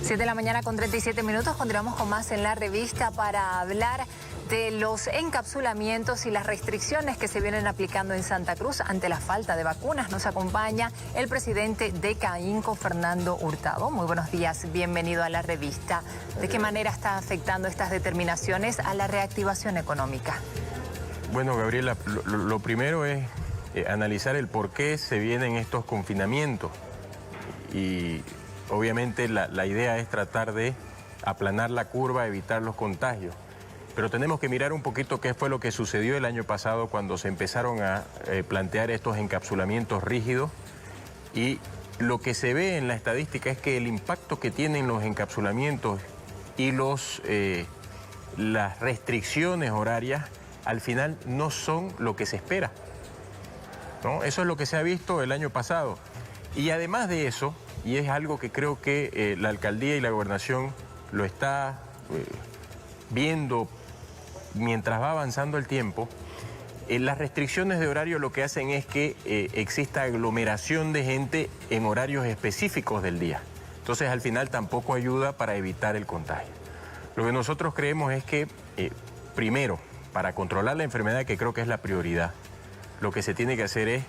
7 de la mañana con 37 minutos. Continuamos con más en la revista para hablar de los encapsulamientos y las restricciones que se vienen aplicando en Santa Cruz ante la falta de vacunas. Nos acompaña el presidente de CAINCO, Fernando Hurtado. Muy buenos días, bienvenido a la revista. ¿De qué manera está afectando estas determinaciones a la reactivación económica? Bueno, Gabriela, lo primero es analizar el por qué se vienen estos confinamientos. Y obviamente la idea es tratar de aplanar la curva, evitar los contagios. Pero tenemos que mirar un poquito qué fue lo que sucedió el año pasado cuando se empezaron a plantear estos encapsulamientos rígidos. Y lo que se ve en la estadística es que el impacto que tienen los encapsulamientos y las restricciones horarias al final no son lo que se espera, ¿no? Eso es lo que se ha visto el año pasado. Y además de eso, y es algo que creo que la alcaldía y la gobernación lo está viendo mientras va avanzando el tiempo, las restricciones de horario lo que hacen es que exista aglomeración de gente en horarios específicos del día. Entonces al final tampoco ayuda para evitar el contagio. Lo que nosotros creemos es que, primero, para controlar la enfermedad, que creo que es la prioridad, lo que se tiene que hacer es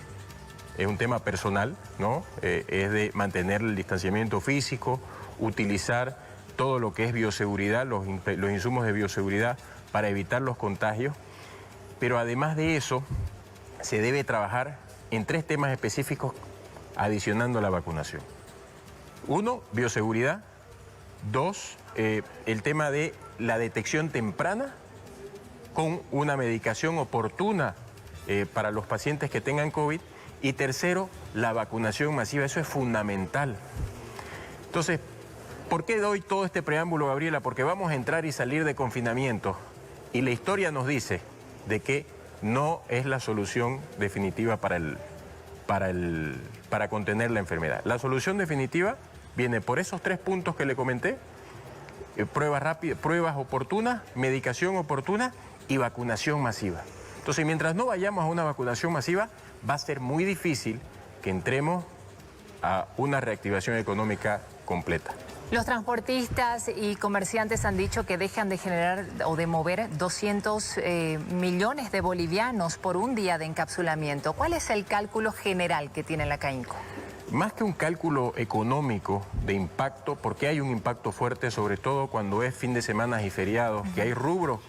un tema personal, ¿no? Es de mantener el distanciamiento físico, utilizar todo lo que es bioseguridad, los insumos de bioseguridad para evitar los contagios. Pero además de eso, se debe trabajar en 3 temas específicos adicionando la vacunación. 1, bioseguridad. 2, el tema de la detección temprana con una medicación oportuna para los pacientes que tengan COVID. Y tercero, la vacunación masiva. Eso es fundamental. Entonces, ¿por qué doy todo este preámbulo, Gabriela? Porque vamos a entrar y salir de confinamiento y la historia nos dice de que no es la solución definitiva para contener la enfermedad. La solución definitiva viene por esos 3 puntos que le comenté: pruebas rápidas, pruebas oportunas, medicación oportuna y vacunación masiva. Entonces, mientras no vayamos a una vacunación masiva, va a ser muy difícil que entremos a una reactivación económica completa. Los transportistas y comerciantes han dicho que dejan de generar o de mover 200 millones de bolivianos por un día de encapsulamiento. ¿Cuál es el cálculo general que tiene la CAINCO? Más que un cálculo económico de impacto, porque hay un impacto fuerte, sobre todo cuando es fin de semana y feriados, que hay rubros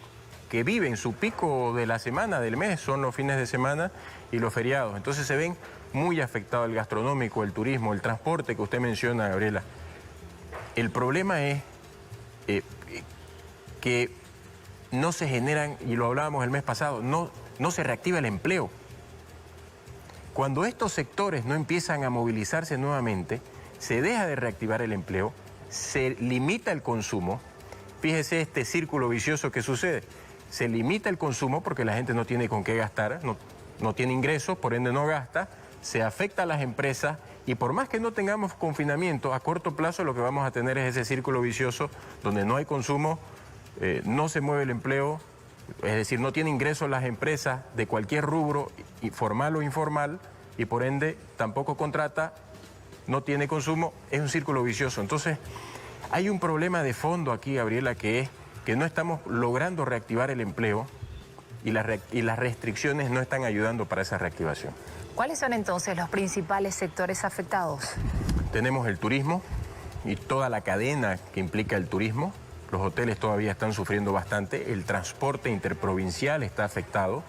que viven su pico de la semana, del mes, son los fines de semana y los feriados. Entonces se ven muy afectados el gastronómico, el turismo, el transporte que usted menciona, Gabriela. El problema es que no se generan, y lo hablábamos el mes pasado, no se reactiva el empleo. Cuando estos sectores no empiezan a movilizarse nuevamente, se deja de reactivar el empleo, se limita el consumo. Fíjese este círculo vicioso que sucede. Se limita el consumo porque la gente no tiene con qué gastar, no tiene ingresos, por ende no gasta, se afecta a las empresas y por más que no tengamos confinamiento, a corto plazo lo que vamos a tener es ese círculo vicioso donde no hay consumo, no se mueve el empleo, es decir, no tiene ingresos las empresas de cualquier rubro, formal o informal, y por ende tampoco contrata, no tiene consumo, es un círculo vicioso. Entonces, hay un problema de fondo aquí, Gabriela, que es que no estamos logrando reactivar el empleo y las restricciones no están ayudando para esa reactivación. ¿Cuáles son entonces los principales sectores afectados? Tenemos el turismo y toda la cadena que implica el turismo. Los hoteles todavía están sufriendo bastante, el transporte interprovincial está afectado.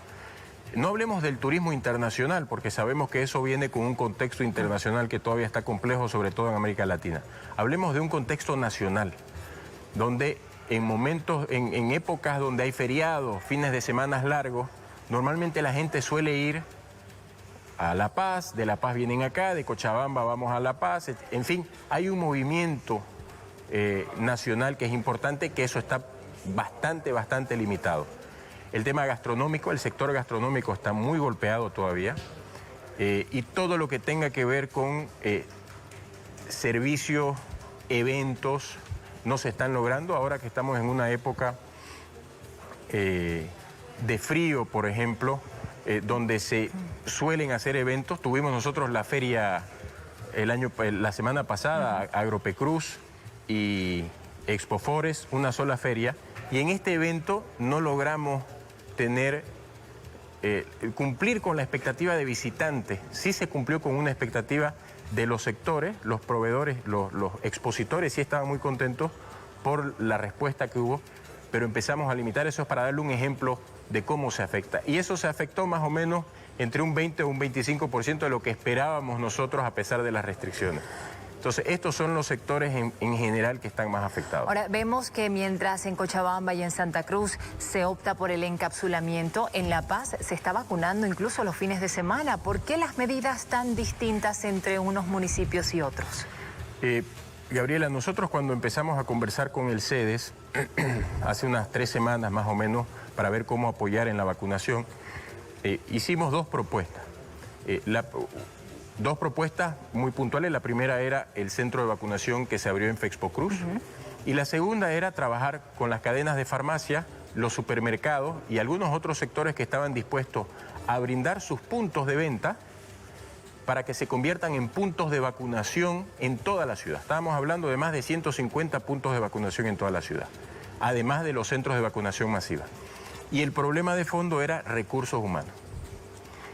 No hablemos del turismo internacional, porque sabemos que eso viene con un contexto internacional que todavía está complejo, sobre todo en América Latina. Hablemos de un contexto nacional, donde en épocas donde hay feriados, fines de semanas largos, normalmente la gente suele ir a La Paz, de La Paz vienen acá, de Cochabamba vamos a La Paz, en fin, hay un movimiento nacional que es importante, que eso está bastante limitado. El tema gastronómico, el sector gastronómico está muy golpeado todavía, y todo lo que tenga que ver con servicios, eventos, no se están logrando. Ahora que estamos en una época de frío, por ejemplo, donde se suelen hacer eventos. Tuvimos nosotros la feria la semana pasada, Agropecruz, y Expofores, una sola feria, y en este evento no logramos cumplir con la expectativa de visitantes. Sí se cumplió con una expectativa de los sectores, los proveedores, los expositores sí estaban muy contentos por la respuesta que hubo, pero empezamos a limitar. Eso es para darle un ejemplo de cómo se afecta. Y eso se afectó más o menos entre un 20 o un 25% de lo que esperábamos nosotros a pesar de las restricciones. Entonces, estos son los sectores en general que están más afectados. Ahora, vemos que mientras en Cochabamba y en Santa Cruz se opta por el encapsulamiento, en La Paz se está vacunando incluso los fines de semana. ¿Por qué las medidas tan distintas entre unos municipios y otros? Gabriela, nosotros cuando empezamos a conversar con el CEDES, hace unas 3 semanas más o menos, para ver cómo apoyar en la vacunación, hicimos 2 propuestas. Dos propuestas muy puntuales. La primera era el centro de vacunación que se abrió en Fexpocruz. Y la segunda era trabajar con las cadenas de farmacia, los supermercados y algunos otros sectores que estaban dispuestos a brindar sus puntos de venta para que se conviertan en puntos de vacunación en toda la ciudad. Estábamos hablando de más de 150 puntos de vacunación en toda la ciudad, además de los centros de vacunación masiva. Y el problema de fondo era recursos humanos.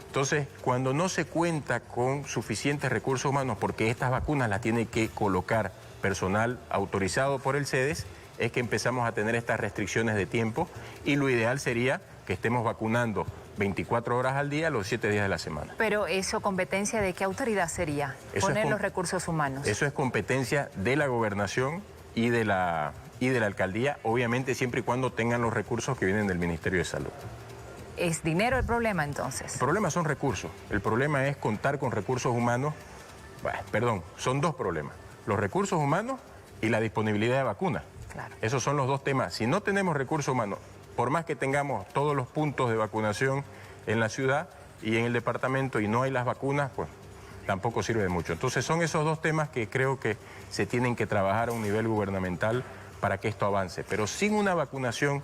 Entonces, cuando no se cuenta con suficientes recursos humanos, porque estas vacunas las tiene que colocar personal autorizado por el CEDES, es que empezamos a tener estas restricciones de tiempo, y lo ideal sería que estemos vacunando 24 horas al día, los 7 días de la semana. Pero eso, ¿competencia de qué autoridad sería? Poner los recursos humanos. Eso es competencia de la gobernación y de la alcaldía, obviamente siempre y cuando tengan los recursos que vienen del Ministerio de Salud. ¿Es dinero el problema entonces? El problema son recursos. El problema es contar con recursos humanos. Bueno, perdón, son 2 problemas. Los recursos humanos y la disponibilidad de vacunas. Claro. Esos son los 2 temas. Si no tenemos recursos humanos, por más que tengamos todos los puntos de vacunación en la ciudad y en el departamento y no hay las vacunas, pues tampoco sirve de mucho. Entonces son esos 2 temas que creo que se tienen que trabajar a un nivel gubernamental para que esto avance. Pero sin una vacunación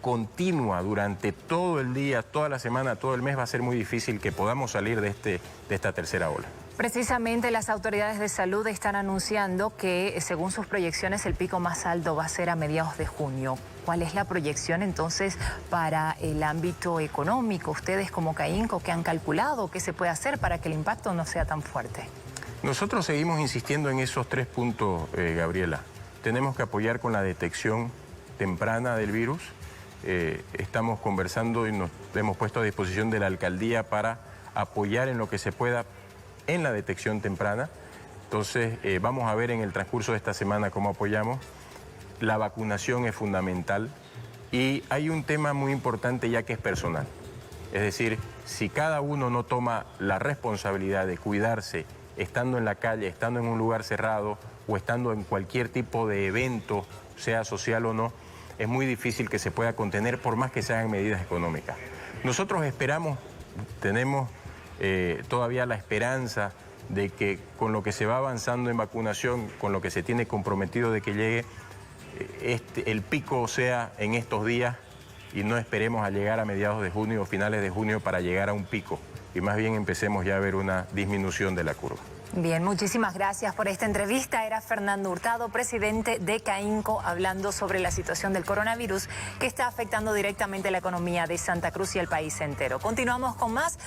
continua durante todo el día, toda la semana, todo el mes, va a ser muy difícil que podamos salir de esta tercera ola. Precisamente las autoridades de salud están anunciando que, según sus proyecciones, el pico más alto va a ser a mediados de junio. ¿Cuál es la proyección entonces para el ámbito económico? Ustedes como CAINCO, ¿qué han calculado? ¿Qué se puede hacer para que el impacto no sea tan fuerte? Nosotros seguimos insistiendo en esos 3 puntos, Gabriela. Tenemos que apoyar con la detección temprana del virus. Estamos conversando y nos hemos puesto a disposición de la alcaldía para apoyar en lo que se pueda en la detección temprana. Entonces vamos a ver en el transcurso de esta semana cómo apoyamos. La vacunación es fundamental y hay un tema muy importante ya que es personal. Es decir, si cada uno no toma la responsabilidad de cuidarse estando en la calle, estando en un lugar cerrado o estando en cualquier tipo de evento, sea social o no, es muy difícil que se pueda contener por más que se hagan medidas económicas. Nosotros esperamos, tenemos todavía la esperanza de que con lo que se va avanzando en vacunación, con lo que se tiene comprometido de que llegue, el pico sea en estos días y no esperemos a llegar a mediados de junio o finales de junio para llegar a un pico y más bien empecemos ya a ver una disminución de la curva. Bien, muchísimas gracias por esta entrevista. Era Fernando Hurtado, presidente de CAINCO, hablando sobre la situación del coronavirus que está afectando directamente la economía de Santa Cruz y el país entero. Continuamos con más.